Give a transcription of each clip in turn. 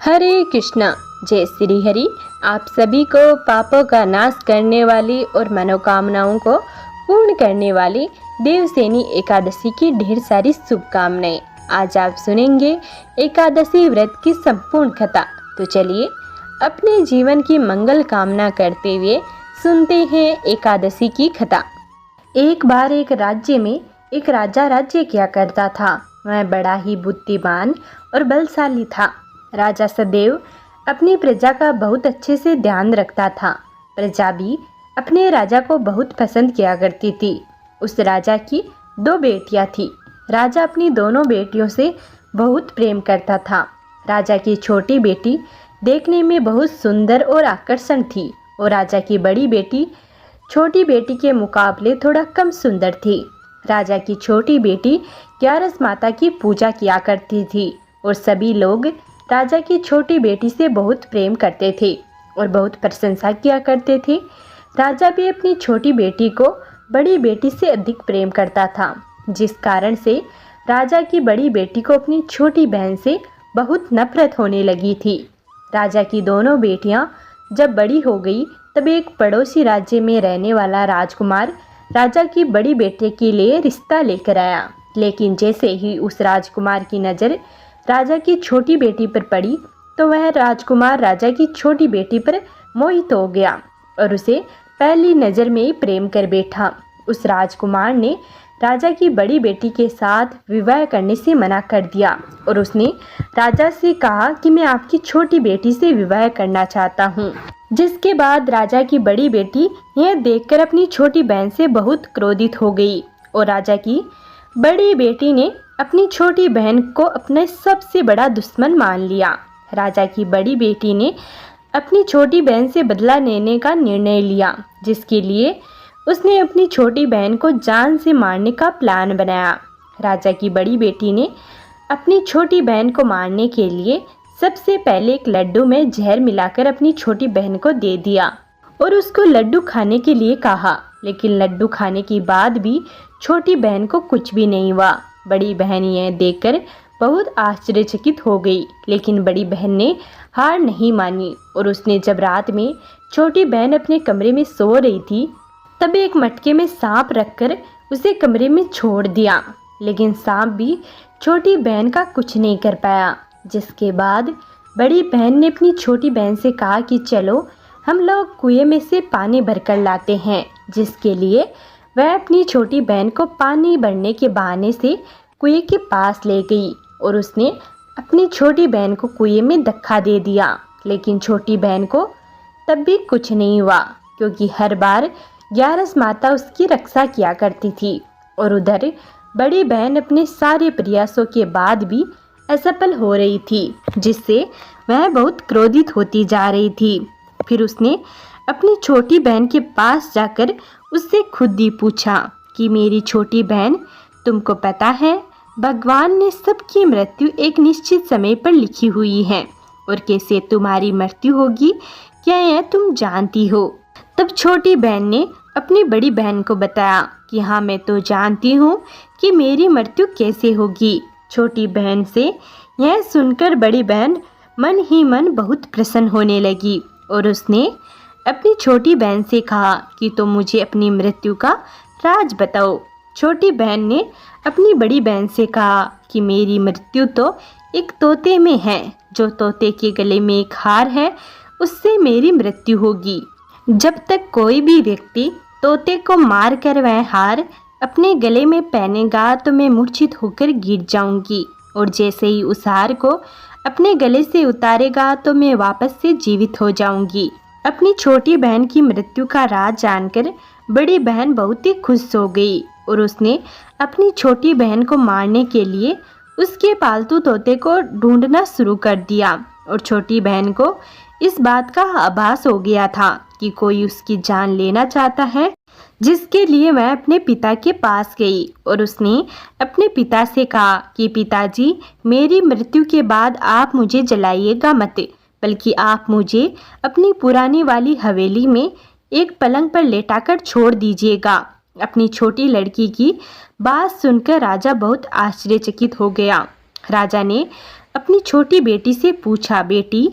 हरे कृष्णा। जय श्री हरि। आप सभी को पापों का नाश करने वाली और मनोकामनाओं को पूर्ण करने वाली देवसेनी एकादशी की ढेर सारी शुभकामनाएं। आज आप सुनेंगे एकादशी व्रत की संपूर्ण कथा। तो चलिए अपने जीवन की मंगल कामना करते हुए सुनते हैं एकादशी की कथा। एक बार एक राज्य में एक राजा राज्य किया करता था। वह बड़ा ही बुद्धिमान और बलशाली था। राजा सदैव अपनी प्रजा का बहुत अच्छे से ध्यान रखता था। प्रजा भी अपने राजा को बहुत पसंद किया करती थी। उस राजा की 2 बेटियां थी। राजा अपनी दोनों बेटियों से बहुत प्रेम करता था। राजा की छोटी बेटी देखने में बहुत सुंदर और आकर्षण थी और राजा की बड़ी बेटी छोटी बेटी के मुकाबले थोड़ा कम सुंदर थी। राजा की छोटी बेटी ग्यारस माता की पूजा किया करती थी और सभी लोग राजा की छोटी बेटी से बहुत प्रेम करते थे और बहुत प्रशंसा किया करते थे। राजा भी अपनी छोटी बेटी को बड़ी बेटी से अधिक प्रेम करता था, जिस कारण से राजा की बड़ी बेटी को अपनी छोटी बहन से बहुत नफरत होने लगी थी। राजा की दोनों बेटियां जब बड़ी हो गई तब एक पड़ोसी राज्य में रहने वाला राजकुमार राजा की बड़ी बेटी के लिए रिश्ता लेकर आया। लेकिन जैसे ही उस राजकुमार की नज़र राजा की छोटी बेटी पर पड़ी तो वह राजकुमार राजा की छोटी बेटी पर मोहित हो गया और उसे पहली नज़र में ही प्रेम कर बैठा। उस राजकुमार ने राजा की बड़ी बेटी के साथ विवाह करने से मना कर दिया और उसने राजा से कहा कि मैं आपकी छोटी बेटी से विवाह करना चाहता हूँ। जिसके बाद राजा की बड़ी बेटी यह देखकर अपनी छोटी बहन से बहुत क्रोधित हो गई और राजा की बड़ी बेटी ने अपनी छोटी बहन को अपना सबसे बड़ा दुश्मन मान लिया। राजा की बड़ी बेटी ने अपनी छोटी बहन से बदला लेने का निर्णय लिया, जिसके लिए उसने अपनी छोटी बहन को जान से मारने का प्लान बनाया। राजा की बड़ी बेटी ने अपनी छोटी बहन को मारने के लिए सबसे पहले एक लड्डू में जहर मिलाकर अपनी छोटी बहन को दे दिया और उसको लड्डू खाने के लिए कहा। लेकिन लड्डू खाने के बाद भी छोटी बहन को कुछ भी नहीं हुआ। बड़ी बहन यह देखकर बहुत आश्चर्यचकित हो गई, लेकिन बड़ी बहन ने हार नहीं मानी और उसने जब रात में छोटी बहन अपने कमरे में सो रही थी तब एक मटके में सांप रखकर उसे कमरे में छोड़ दिया। लेकिन सांप भी छोटी बहन का कुछ नहीं कर पाया। जिसके बाद बड़ी बहन ने अपनी छोटी बहन से कहा कि चलो हम लोग कुएं में से पानी भरकर लाते हैं। जिसके लिए वह अपनी छोटी बहन को पानी भरने के बहाने से कुएं के पास ले गई और उसने अपनी छोटी बहन को कुएं में धक्का दे दिया। लेकिन छोटी बहन को तब भी कुछ नहीं हुआ, क्योंकि हर बार ग्यारस माता उसकी रक्षा किया करती थी और उधर बड़ी बहन अपने सारे प्रयासों के बाद भी असफल हो रही थी, जिससे वह बहुत क्रोधित होती जा रही थी। फिर उसने अपनी छोटी बहन के पास जाकर उससे खुद ही पूछा कि मेरी छोटी बहन, तुमको पता है भगवान ने सबकी मृत्यु एक निश्चित समय पर लिखी हुई है और कैसे तुम्हारी मृत्यु होगी क्या यह तुम जानती हो? तब छोटी बहन ने अपनी बड़ी बहन को बताया कि हाँ, मैं तो जानती हूँ कि मेरी मृत्यु कैसे होगी। छोटी बहन से यह सुनकर बड़ी बहन मन ही मन बहुत प्रसन्न होने लगी और उसने अपनी छोटी बहन से कहा कि तुम मुझे अपनी मृत्यु का राज बताओ। छोटी बहन ने अपनी बड़ी बहन से कहा कि मेरी मृत्यु तो एक तोते में है। जो तोते के गले में एक हार है उससे मेरी मृत्यु होगी। जब तक कोई भी व्यक्ति तोते को मार कर वह हार अपने गले में पहनेगा तो मैं मूर्छित होकर गिर जाऊंगी और जैसे ही उस हार को अपने गले से उतारेगा तो मैं वापस से जीवित हो जाऊंगी। अपनी छोटी बहन की मृत्यु का राज जानकर बड़ी बहन बहुत ही खुश हो गई और उसने अपनी छोटी बहन को मारने के लिए उसके पालतू तोते को ढूंढना शुरू कर दिया और छोटी बहन को इस बात का आभास हो गया था कि कोई उसकी जान लेना चाहता है, जिसके लिए वह अपने पिता के पास गई और उसने अपने पिता से कहा कि पिताजी, मेरी मृत्यु के बाद आप मुझे जलाइएगा मत, बल्कि आप मुझे अपनी पुरानी वाली हवेली में एक पलंग पर लेटाकर छोड़ दीजिएगा। अपनी छोटी लड़की की बात सुनकर राजा बहुत आश्चर्यचकित हो गया। राजा ने अपनी छोटी बेटी से पूछा, बेटी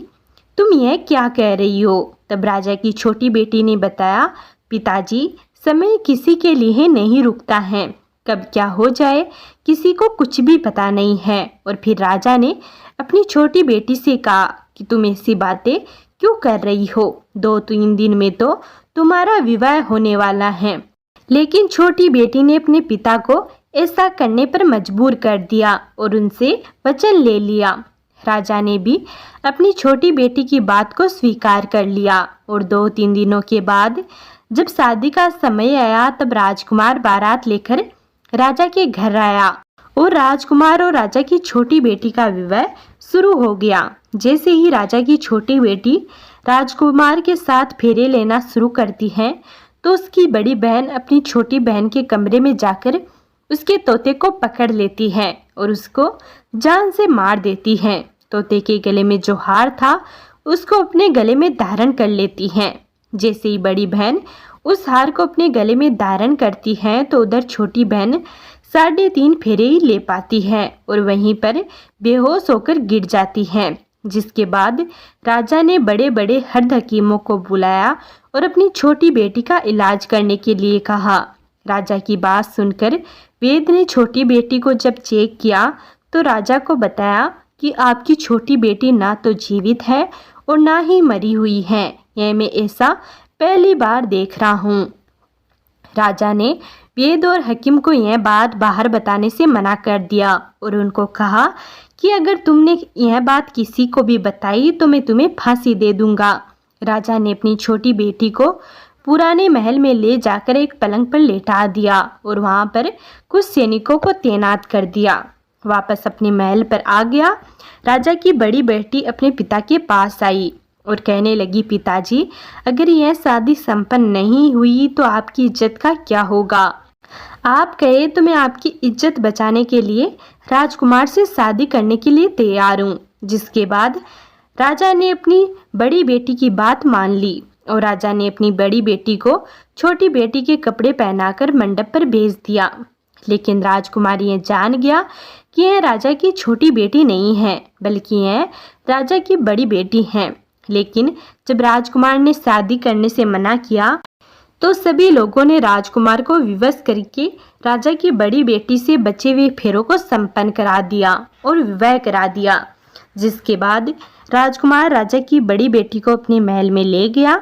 तुम यह क्या कह रही हो? तब राजा की छोटी बेटी ने बताया, पिताजी समय किसी के लिए नहीं रुकता है, कब क्या हो जाए किसी को कुछ भी पता नहीं है। और फिर राजा ने अपनी छोटी बेटी से कहा कि तुम ऐसी बातें क्यों कर रही हो? 2-3 दिन में तो तुम्हारा विवाह होने वाला है। लेकिन छोटी बेटी ने अपने पिता को ऐसा करने पर मजबूर कर दिया और उनसे वचन ले लिया। राजा ने भी अपनी छोटी बेटी की बात को स्वीकार कर लिया और 2-3 दिनों के बाद जब शादी का समय आया तब राजकुमार बारात लेकर राजा के घर आया और राजकुमार और राजा की छोटी बेटी का विवाह शुरू हो गया। जैसे ही राजा की छोटी बेटी राजकुमार के साथ फेरे लेना शुरू करती है तो उसकी बड़ी बहन अपनी छोटी बहन के कमरे में जाकर उसके तोते को पकड़ लेती है और उसको जान से मार देती है। तोते के गले में जो हार था उसको अपने गले में धारण कर लेती है। जैसे ही बड़ी बहन उस हार को अपने गले में धारण करती है तो उधर छोटी बहन 3.5 फेरे ही ले पाती है और वहीं पर बेहोश होकर गिर जाती है। जिसके बाद राजा ने बड़े बड़े हड्ड हकीमों को बुलाया और अपनी छोटी बेटी का इलाज करने के लिए कहा। राजा की बात सुनकर वैद्य ने छोटी बेटी को जब चेक किया तो राजा को बताया कि आपकी छोटी बेटी ना तो जीवित है और ना ही मरी हुई है। यह मैं ऐसा पहली बार देख रहा हूँ। राजा ने वैद्य और हकीम को यह बात बाहर बताने से मना कर दिया और उनको कहा कि अगर तुमने यह बात किसी को भी बताई तो मैं तुम्हें फांसी दे दूंगा। राजा ने अपनी छोटी बेटी को पुराने महल में ले जाकर एक पलंग पर लेटा दिया और वहां पर कुछ सैनिकों को तैनात कर दिया। वापस अपने महल पर आ गया। राजा की बड़ी बेटी अपने पिता के पास आई और कहने लगी, पिताजी अगर यह शादी संपन्न नहीं हुई तो आपकी इज्जत का क्या होगा? आप कहे तो मैं आपकी इज्जत बचाने के लिए राजकुमार से शादी करने के लिए तैयार हूँ। जिसके बाद राजा ने अपनी बड़ी बेटी की बात मान ली और राजा ने अपनी बड़ी बेटी को छोटी बेटी के कपड़े पहनाकर मंडप पर भेज दिया। लेकिन राजकुमार यह जान गया कि यह राजा की छोटी बेटी नहीं है बल्कि यह राजा की बड़ी बेटी है। लेकिन जब राजकुमार ने शादी करने से मना किया तो सभी लोगों ने राजकुमार को विवश करके राजा की बड़ी बेटी से बचे हुए फेरों को संपन्न करा दिया और विवाह करा दिया। जिसके बाद राजकुमार राजा की बड़ी बेटी को अपने महल में ले गया।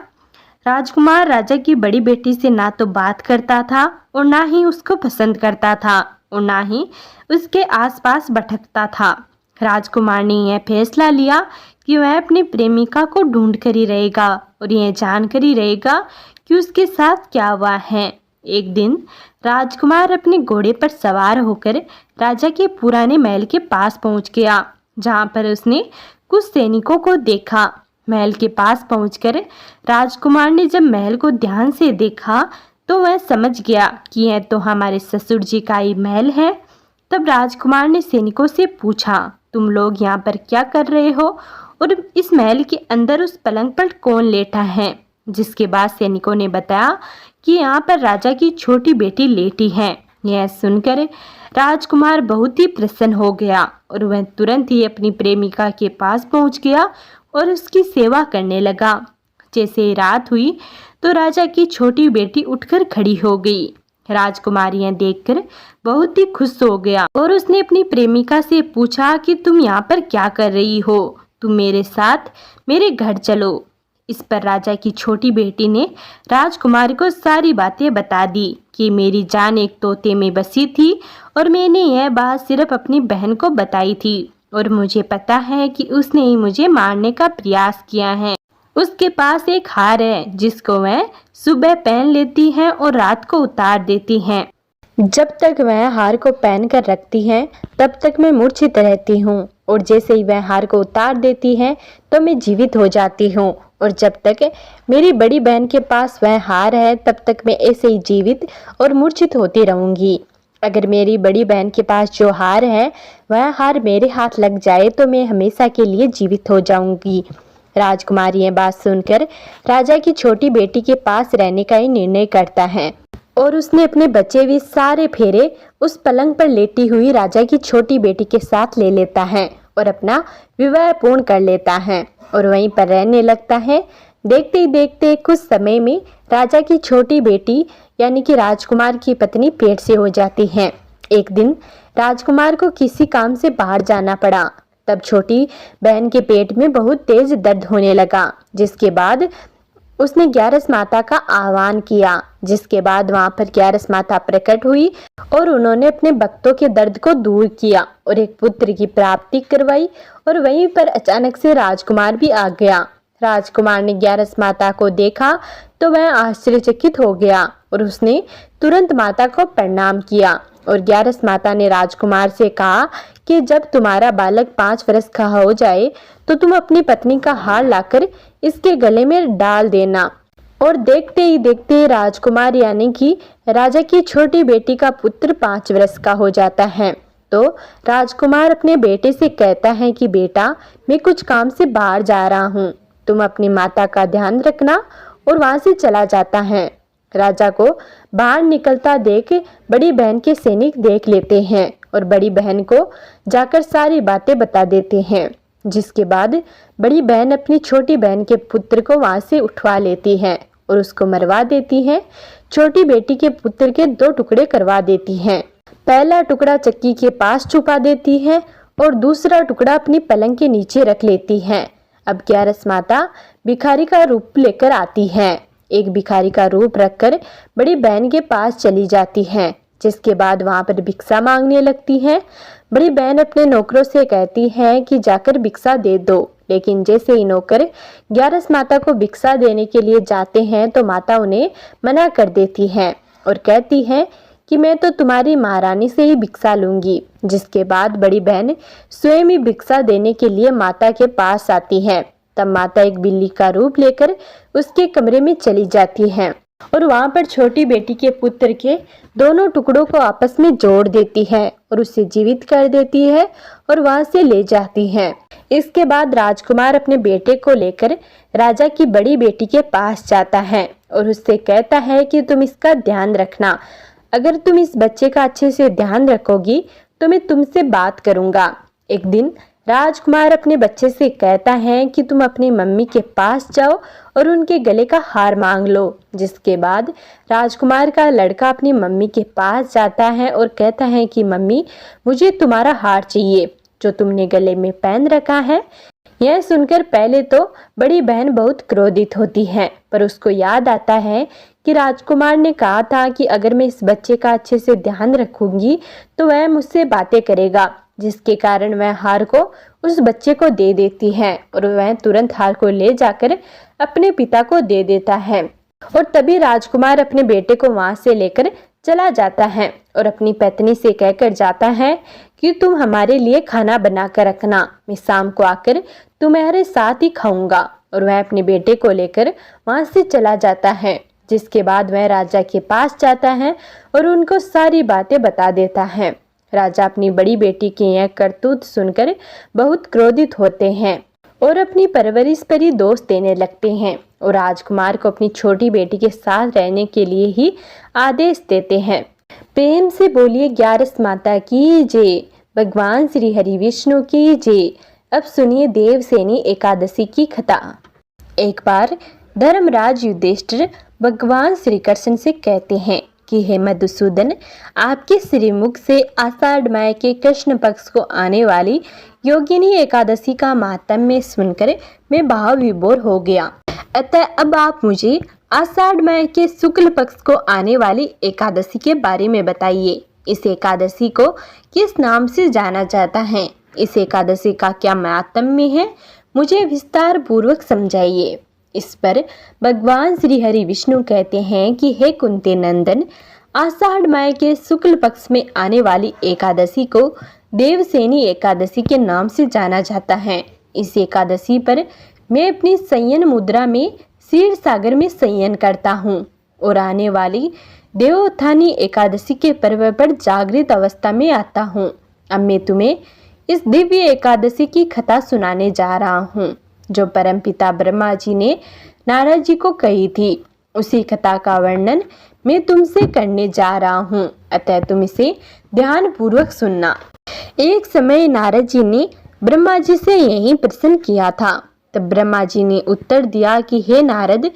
राजकुमार राजा की बड़ी बेटी से ना तो बात करता था और ना ही उसको पसंद करता था और ना ही उसके आसपास भटकता था। राजकुमार ने यह फैसला लिया कि वह अपनी प्रेमिका को ढूंढ कर ही रहेगा और यह जानकर ही रहेगा कि उसके साथ क्या हुआ है। एक दिन राजकुमार अपने घोड़े पर सवार होकर राजा के पुराने महल के पास पहुंच गया, जहां पर उसने कुछ सैनिकों को देखा। महल के पास पहुंचकर राजकुमार ने जब महल को ध्यान से देखा तो वह समझ गया कि यह तो हमारे ससुर जी का ही महल है। तब राजकुमार ने सैनिकों से पूछा, तुम लोग यहाँ पर क्या कर रहे हो और इस महल के अंदर उस पलंग पर कौन लेटा है? जिसके बाद सैनिकों ने बताया कि यहाँ पर राजा की छोटी बेटी लेटी है। यह सुनकर राजकुमार बहुत ही प्रसन्न हो गया और वह तुरंत ही अपनी प्रेमिका के पास पहुंच गया और उसकी सेवा करने लगा। जैसे ही रात हुई तो राजा की छोटी बेटी उठकर खड़ी हो गई। राजकुमार यह देखकर बहुत ही खुश हो गया और उसने अपनी प्रेमिका से पूछा कि तुम यहाँ पर क्या कर रही हो? तुम मेरे साथ मेरे घर चलो। इस पर राजा की छोटी बेटी ने राजकुमार को सारी बातें बता दी कि मेरी जान एक तोते में बसी थी और मैंने यह बात सिर्फ अपनी बहन को बताई थी और मुझे पता है कि उसने ही मुझे मारने का प्रयास किया है। उसके पास एक हार है जिसको वह सुबह पहन लेती है और रात को उतार देती है। जब तक वह हार को पहन कर रखती है तब तक मैं मूर्छित रहती हूँ और जैसे ही वह हार को उतार देती है तो मैं जीवित हो जाती हूँ और जब तक मेरी बड़ी बहन के पास वह हार है तब तक मैं ऐसे ही जीवित और मूर्छित होती रहूँगी। अगर मेरी बड़ी बहन के पास जो हार है वह हार मेरे हाथ लग जाए तो मैं हमेशा के लिए जीवित हो जाऊंगी। राजकुमार यह बात सुनकर राजा की छोटी बेटी के पास रहने का ही निर्णय करता है और उसने अपने बचे हुए सारे फेरे उस पलंग पर लेटी हुई राजा की छोटी बेटी के साथ ले लेता है और अपना विवाह पूर्ण कर लेता है और वहीं पर रहने लगता है। देखते ही देखते कुछ समय में राजा की छोटी बेटी यानी कि राजकुमार की पत्नी पेट से हो जाती है। एक दिन राजकुमार को किसी काम से बाहर जाना पड़ा। तब छोटी बहन के पेट में बहुत तेज दर्द होने लगा, जिसके बाद उसने ग्यारस माता का आह्वान किया। जिसके बाद वहां पर ग्यारस माता प्रकट हुई और उन्होंने अपने भक्तों के दर्द को दूर किया और एक पुत्र की प्राप्ति करवाई। और वहीं पर अचानक से राजकुमार भी आ गया। राजकुमार ने ग्यारस माता को देखा तो वह आश्चर्यचकित हो गया और उसने तुरंत माता को प्रणाम किया। और ग्यारस माता ने राजकुमार से कहा कि जब तुम्हारा बालक 5 वर्ष का हो जाए तो तुम अपनी पत्नी का हार लाकर इसके गले में डाल देना। और देखते ही देखते राजकुमार यानी कि राजा की छोटी बेटी का पुत्र 5 वर्ष का हो जाता है। तो राजकुमार अपने बेटे से कहता है कि बेटा, मैं कुछ काम से बाहर जा रहा हूँ, तुम अपनी माता का ध्यान रखना। और वहां से चला जाता है। राजा को बाहर निकलता देख बड़ी बहन के सैनिक देख लेते हैं और बड़ी बहन को जाकर सारी बातें बता देते हैं। जिसके बाद बड़ी बहन अपनी छोटी बहन के पुत्र को वहां से उठवा लेती है और उसको मरवा देती है। छोटी बेटी के पुत्र के 2 टुकड़े करवा देती है। पहला टुकड़ा चक्की के पास छुपा देती है और दूसरा टुकड़ा अपनी पलंग के नीचे रख लेती है। अब ग्यारस माता भिखारी का रूप लेकर आती है। एक भिखारी का रूप रखकर बड़ी बहन के पास चली जाती है। जिसके बाद वहां पर भिक्षा मांगने लगती है। बड़ी बहन अपने नौकरों से कहती है कि जाकर भिक्षा दे दो। लेकिन जैसे ही नौकर ग्यारस माता को भिक्षा देने के लिए जाते हैं तो माता उन्हें मना कर देती है और कहती है कि मैं तो तुम्हारी महारानी से ही भिक्षा लूंगी। जिसके बाद बड़ी बहन स्वयं ही भिक्षा देने के लिए माता के पास आती है। तब माता एक बिल्ली का रूप लेकर उसके कमरे में चली जाती है और वहां पर छोटी बेटी के पुत्र के दोनों टुकड़ों को आपस में जोड़ देती है और उसे जीवित कर देती है और वहां से ले जाती है। इसके बाद राजकुमार अपने बेटे को लेकर राजा की बड़ी बेटी के पास जाता है और उससे कहता है कि तुम इसका ध्यान रखना। अगर तुम इस बच्चे का अच्छे से ध्यान रखोगी तो मैं तुमसे बात करूंगा। एक दिन राजकुमार अपने बच्चे से कहता है कि तुम अपनी मम्मी के पास जाओ और उनके गले का हार मांग लो। जिसके बाद राजकुमार का लड़का अपनी मम्मी के पास जाता है और कहता है कि मम्मी, मुझे तुम्हारा हार चाहिए जो तुमने गले में पहन रखा है। यह सुनकर पहले तो बड़ी बहन बहुत क्रोधित होती है, पर उसको याद आता है कि राजकुमार ने कहा था कि अगर मैं इस बच्चे का अच्छे से ध्यान रखूंगी तो वह मुझसे बातें करेगा। जिसके कारण वह हार को उस बच्चे को दे देती है और वह तुरंत हार को ले जाकर अपने पिता को दे देता है। और तभी राजकुमार अपने बेटे को वहां से लेकर चला जाता है और अपनी पत्नी से कहकर जाता है कि तुम हमारे लिए खाना बना कर रखना, मैं शाम को आकर तुम्हारे साथ ही खाऊंगा। और वह अपने बेटे को लेकर वहां से चला जाता है। जिसके बाद वह राजा के पास जाता है और उनको सारी बातें बता देता है। राजा अपनी बड़ी बेटी की यह करतूत सुनकर बहुत क्रोधित होते हैं और अपनी परवरिश पर ही दोष देने लगते हैं और राजकुमार को अपनी छोटी बेटी के साथ रहने के लिए ही आदेश देते हैं। प्रेम से बोलिए ग्यारस माता की जय, भगवान श्री हरि विष्णु की जय। अब सुनिए देवसेनी एकादशी की कथा। एक बार धर्मराज युधिष्ठिर भगवान श्री कृष्ण से कहते हैं कि हे मधुसूदन, आपके श्रीमुख से आषाढ़ माह के कृष्ण पक्ष को आने वाली योगिनी एकादशी का महात्म्य सुनकर मैं भाव विभोर हो गया। अतः अब आप मुझे आषाढ़ माह के शुक्ल पक्ष को आने वाली एकादशी के बारे में बताइए। इस एकादशी को किस नाम से जाना जाता है? इस एकादशी का क्या महात्म्य है? मुझे विस्तार पूर्वक समझाइए। इस पर भगवान श्री हरि विष्णु कहते हैं कि हे कुंती नंदन, आषाढ़ माह के शुक्ल पक्ष में आने वाली एकादशी को देवसेनी एकादशी के नाम से जाना जाता है। इस एकादशी पर मैं अपनी संयन मुद्रा में क्षीर सागर में संयन करता हूँ और आने वाली देवोत्थानी एकादशी के पर्व पर जागृत अवस्था में आता हूँ। अब मैं तुम्हें इस दिव्य एकादशी की कथा सुनाने जा रहा हूँ जो परमपिता ब्रह्मा जी ने नारद जी को कही थी। उसी कथा का वर्णन मैं तुमसे करने जा रहा हूँ, अतः तुम इसे ध्यान पूर्वक सुनना। एक समय नारद जी ने ब्रह्मा जी से यही प्रश्न किया था। तब ब्रह्मा जी ने उत्तर दिया कि हे नारद,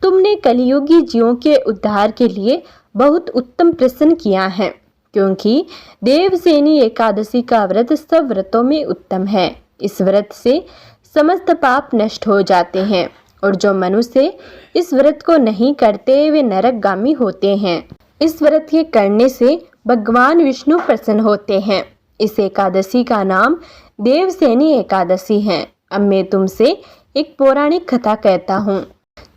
तुमने कलियुगी जीवों के उद्धार के लिए बहुत उत्तम प्रश्न किया है, क्योंकि देवसेनी एकादशी का व्रत सब व्रतों में उत्तम है। इस व्रत से समस्त पाप नष्ट हो जाते हैं और जो मनुष्य इस व्रत को नहीं करते वे नरकगामी होते हैं। इस व्रत के करने से भगवान विष्णु प्रसन्न होते हैं। इस एकादशी का नाम देवसेनी एकादशी है। अब मैं तुमसे एक पौराणिक कथा कहता हूँ,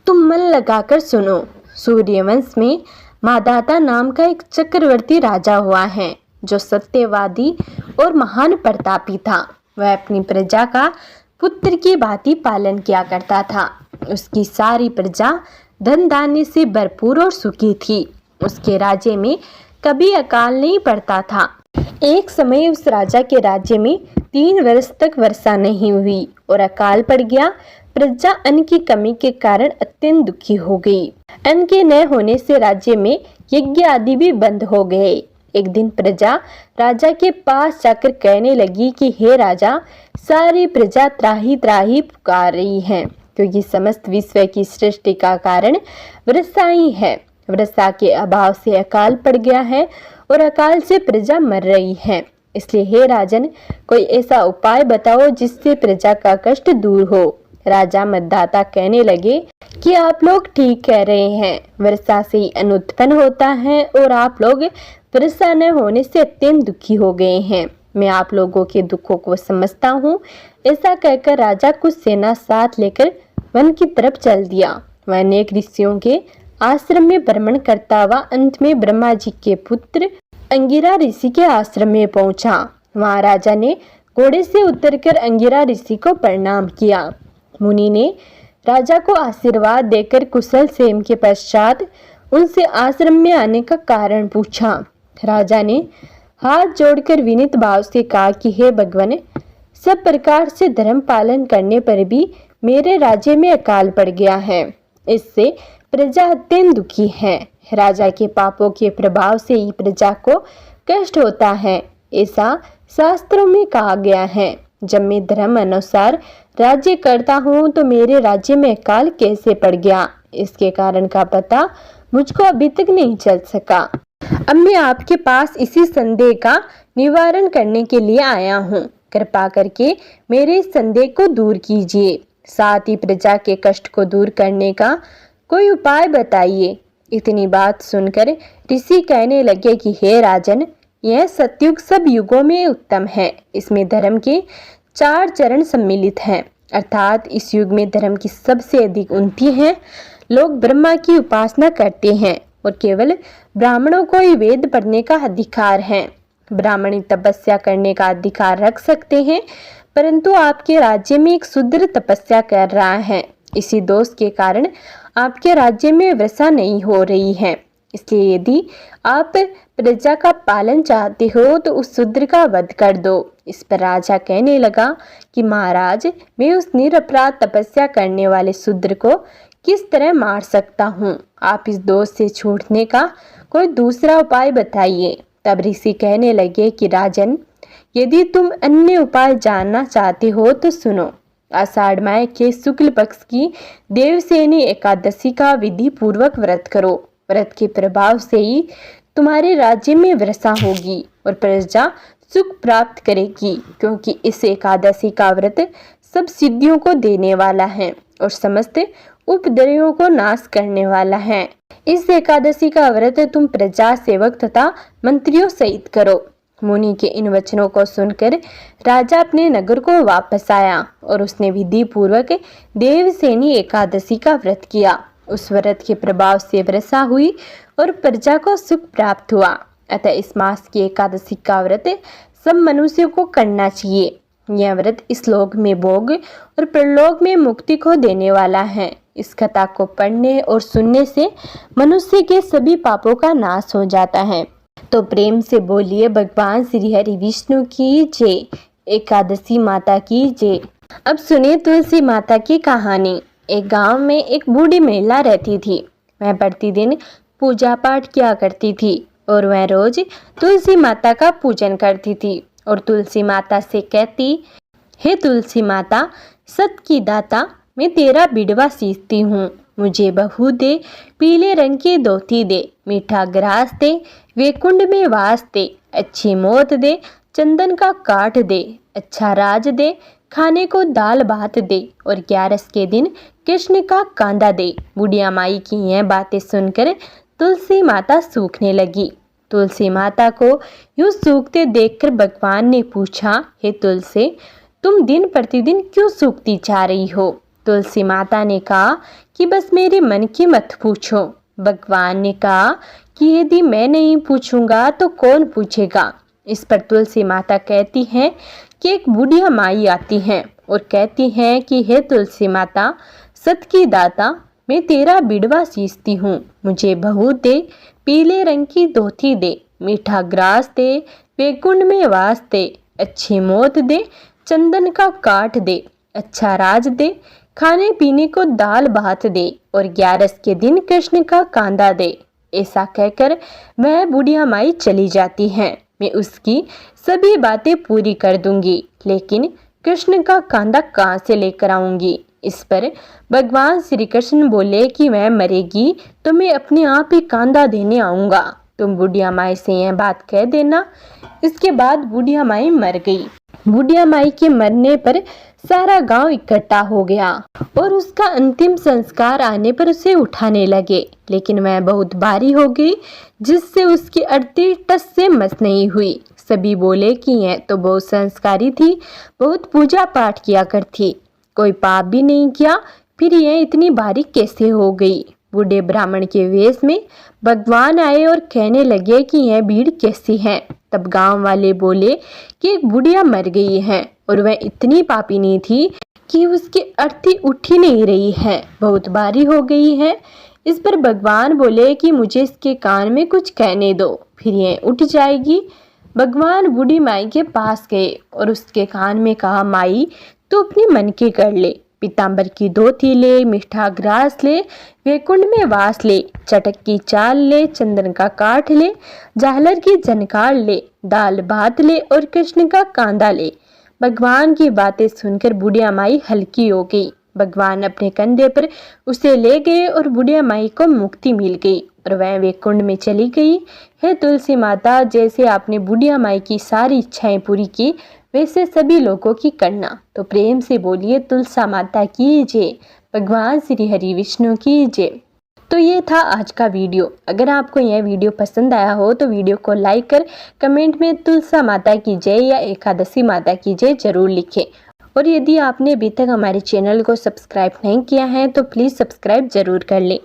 तुम मन लगाकर सुनो। सूर्यवंश में मादाता नाम का एक चक्रवर्ती राजा हुआ है, जो सत्यवादी और महान प्रतापी था। वह अपनी प्रजा का पुत्र की भांति पालन किया करता था। उसकी सारी प्रजा धन धान्य से भरपूर और सुखी थी। उसके राज्य में कभी अकाल नहीं पड़ता था। एक समय उस राजा के राज्य में 3 वर्ष तक वर्षा नहीं हुई और अकाल पड़ गया। प्रजा अन्न की कमी के कारण अत्यंत दुखी हो गई। अन्न के न होने से राज्य में यज्ञ आदि भी बंद हो गए। एक दिन प्रजा राजा के पास जाकर कहने लगी कि हे राजा, सारी प्रजा त्राही त्राही पुकार रही है, क्योंकि समस्त विश्व की सृष्टि का कारण वर्षा ही है। वर्षा के अभाव से अकाल पड़ गया है और अकाल से प्रजा मर रही है। इसलिए हे राजन, कोई ऐसा उपाय बताओ जिससे प्रजा का कष्ट दूर हो। राजा मतदाता कहने लगे कि आप लोग ठीक कह रहे हैं, वर्षा से ही अन्न उत्पन्न होता है और आप लोग वर्षा न होने से अत्यंत दुखी हो गए हैं। मैं आप लोगों के दुखों को समझता हूँ। ऐसा कहकर राजा कुछ सेना साथ लेकर वन की तरफ चल दिया। वह अनेक ऋषियों के आश्रम में भ्रमण करता हुआ अंत में ब्रह्मा जी के पुत्र अंगिरा ऋषि के आश्रम में पहुंचा। वहां राजा ने घोड़े से उतरकर अंगिरा ऋषि को प्रणाम किया। मुनि ने राजा को आशीर्वाद देकर कुशल क्षेम के पश्चात उनसे आश्रम में आने का कारण पूछा। राजा ने हाथ जोड़कर विनीत भाव से कहा कि हे भगवान, सब प्रकार से धर्म पालन करने पर भी मेरे राज्य में अकाल पड़ गया है। इससे प्रजा अत्यंत दुखी है। राजा के पापों के प्रभाव से ही प्रजा को कष्ट होता है, ऐसा शास्त्रों में कहा गया है। जब मैं धर्म अनुसार राज्य करता हूँ तो मेरे राज्य में अकाल कैसे पड़ गया, इसके कारण का पता मुझको अभी तक नहीं चल सका। अब मैं आपके पास इसी संदेह का निवारण करने के लिए आया हूँ। कृपा करके मेरे इस संदेह को दूर कीजिए, साथ ही प्रजा के कष्ट को दूर करने का कोई उपाय बताइए। इतनी बात सुनकर ऋषि कहने लगे कि हे राजन, यह सतयुग सब युगों में उत्तम है। इसमें धर्म के 4 चरण सम्मिलित हैं, अर्थात इस युग में धर्म की सबसे अधिक उन्नति है। लोग ब्रह्मा की उपासना करते हैं और केवल ब्राह्मणों को ही वेद पढ़ने का अधिकार है। ब्राह्मणी तपस्या करने का अधिकार रख सकते हैं, परंतु आपके राज्य में एक शूद्र तपस्या कर रहा है। इसी दोष के कारण आपके राज्य में वर्षा नहीं हो रही है। इसलिए यदि आप प्रजा का पालन चाहते हो तो उस शूद्र का वध कर दो। इस पर राजा कहने लगा कि महाराज, मैं उस निरपराध तपस्या करने वाले शूद्र को किस तरह मार सकता हूँ? आप इस दोष से छूटने का कोई दूसरा उपाय बताइए। तब ऋषि कहने लगे कि राजन, यदि तुम अन्य उपाय जानना चाहते हो तो सुनो। आषाढ़ माह के शुक्ल पक्ष की देवसेनी एकादशी का विधि पूर्वक व्रत करो। व्रत के प्रभाव से ही तुम्हारे राज्य में वर्षा होगी और प्रजा सुख प्राप्त करेगी, क्योंकि इस एकादशी का व्रत सब सिद्धियों को देने वाला है और समस्त उपद्रवों को नाश करने वाला है। इस एकादशी का व्रत तुम प्रजा सेवक तथा मंत्रियों सहित करो। मुनि के इन वचनों को सुनकर राजा अपने नगर को वापस आया और उसने विधि पूर्वक देवसेनी एकादशी का व्रत किया। उस व्रत के प्रभाव से वर्षा हुई और प्रजा को सुख प्राप्त हुआ। अतः इस मास की एकादशी का व्रत सब मनुष्यों को करना चाहिए। यह व्रत इस लोक में भोग और परलोक में मुक्ति को देने वाला है। इस कथा को पढ़ने और सुनने से मनुष्य के सभी पापों का नाश हो जाता है। तो प्रेम से बोलिए भगवान श्री हरि विष्णु की जय, एकादशी माता की जय। अब सुनिए तुलसी माता की कहानी। एक गांव में एक बूढ़ी महिला रहती थी। वह प्रतिदिन पूजा पाठ किया करती थी और वह रोज तुलसी माता का पूजन करती थी और तुलसी माता से कहती, हे तुलसी माता सत की दाता, मैं तेरा बिडवा सींचती हूँ। मुझे बहू दे, पीले रंग की धोती दे, मीठा ग्रास दे, वैकुंठ में वास दे, अच्छी मौत दे, चंदन का काठ दे, अच्छा राज दे, खाने को दाल भात दे, और 11 के दिन कृष्ण का कांदा दे। बुढ़िया माई की यह बातें सुनकर तुलसी माता सूखने लगी। तुलसी माता को यूं सूखते देखकर भगवान ने पूछा, हे तुलसी, तुम दिन प्रतिदिन क्यों सूखती जा रही हो? तुलसी माता ने कहा कि बस मेरे मन की मत पूछो। भगवान ने कहा कि यदि मैं नहीं पूछूंगा तो कौन पूछेगा? इस पर तुलसी माता कहती हैं कि एक बुढ़िया माई आती हैं और कहती हैं कि हे तुलसी माता सत की दाता, मैं तेरा बिडवा सींचती हूँ। मुझे बहू दे, पीले रंग की धोती दे, मीठा ग्रास दे, वैकुंठ में वास दे, अच्छी मौत दे, चंदन का काठ दे, अच्छा राज दे, खाने पीने को दाल भात दे, और 11 के दिन कृष्ण का कांदा दे। ऐसा कहकर वह बुढ़िया माई चली जाती है। मैं उसकी सभी बातें पूरी कर दूंगी, लेकिन कृष्ण का कांदा कहाँ से लेकर आऊंगी? इस पर भगवान श्री कृष्ण बोले कि वह मरेगी तो मैं अपने आप ही कांदा देने आऊंगा। तुम बुढ़िया माई से यह बात कह देना। इसके बाद बुढ़िया माई मर गई। बुढ़िया माई के मरने पर सारा गांव इकट्ठा हो गया और उसका अंतिम संस्कार आने पर उसे उठाने लगे, लेकिन वह बहुत भारी हो गई जिससे उसकी अर्थी टस से मस नहीं हुई। सभी बोले कि यह तो बहुत संस्कारी थी, बहुत पूजा पाठ किया करती, कोई पाप भी नहीं किया, फिर यह इतनी भारी कैसे हो गई? बूढ़े ब्राह्मण के वेश में भगवान आए और कहने लगे कि यह भीड़ कैसी है? तब गांव वाले बोले कि एक बुढ़िया मर गई है और वह इतनी पापिनी थी कि उसकी अर्थी उठ ही नहीं रही है, बहुत भारी हो गई है। इस पर भगवान बोले कि मुझे इसके कान में कुछ कहने दो, फिर यह उठ जाएगी। भगवान बूढ़ी माई के पास गए और उसके कान में कहा, माई तू अपने मन की कर ले, पीताम्बर की धोती ले, मीठा ग्रास ले, वैकुंठ में वास ले, चटक की चाल ले, चंदन का काठ ले, झालर की झनकार ले, दाल भात ले, और कृष्ण का कांदा ले। भगवान की बातें सुनकर बुढ़िया माई हल्की हो गई। भगवान अपने कंधे पर उसे ले गए और बुढ़िया माई को मुक्ति मिल गई और वह वैकुंठ में चली गई। हे तुलसी माता, जैसे आपने बुढ़िया माई की सारी इच्छाएं पूरी की, वैसे सभी लोगों की करना। तो प्रेम से बोलिए तुलसा माता की जय, भगवान श्री हरि विष्णु की जय। तो ये था आज का वीडियो। अगर आपको यह वीडियो पसंद आया हो तो वीडियो को लाइक कर कमेंट में तुलसा माता की जय या एकादशी माता की जय जरूर लिखें। और यदि आपने अभी तक हमारे चैनल को सब्सक्राइब नहीं किया है तो प्लीज़ सब्सक्राइब जरूर कर लें।